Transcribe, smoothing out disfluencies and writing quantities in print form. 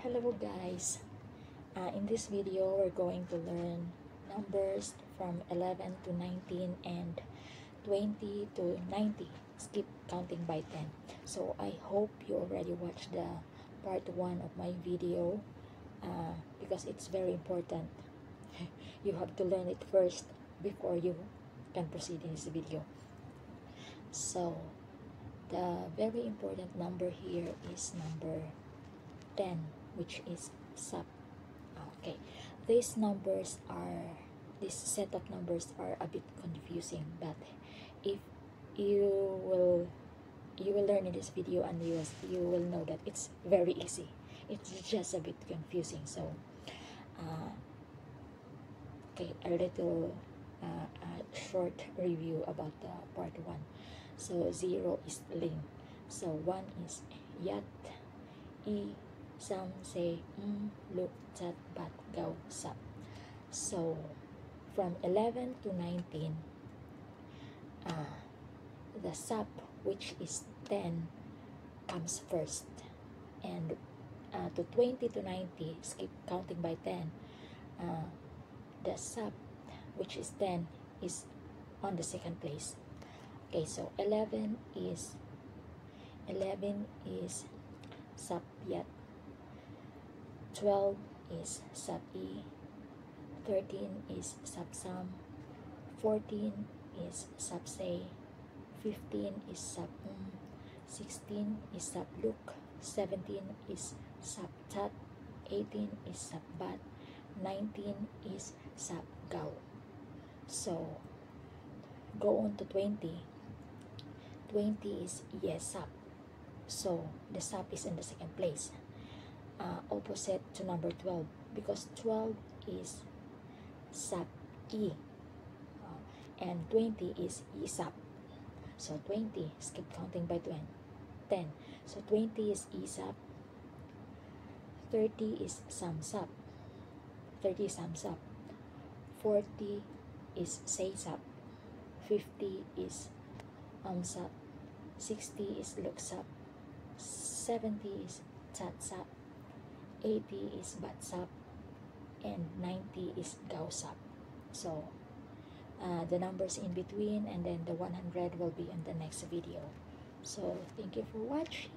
Hello guys, in this video we're going to learn numbers from 11 to 19 and 20 to 90. Skip counting by 10. So I hope you already watched the part 1 of my video because it's very important. You have to learn it first before you can proceed in this video. So the very important number here is number 10, which is sub. Okay, this set of numbers are a bit confusing, but if you will learn in this video, and you will know that it's very easy. It's just a bit confusing. So okay, a little short review about the part 1. So 0 is ling, so 1 is yat, some say look, chat, bat, go, sap. So from 11 to 19, the sap, which is 10, comes first, and to 20 to 90, skip counting by 10, the sap, which is 10, is on the second place. Okay, so 11 is sap yat, 12 is sap e, 13 is sap sam, 14 is sap say, 15 is sap 16 is sap luk, 17 is sap tat, 18 is sap bat, 19 is sap gao. So go on to 20. 20 is yes sap, so the sap is in the second place, opposite to number 12, because 12 is sap e, and 20 is e sap. So 20, skip counting by 10, so 20 is e sap, 30 is sam sap, 30 is sam sap, 40 is say sap, 50 is sap, 60 is luk sap, 70 is chat sap, 80 is bat sap, and 90 is gao sap. So the numbers in between and then the 100 will be in the next video. So thank you for watching.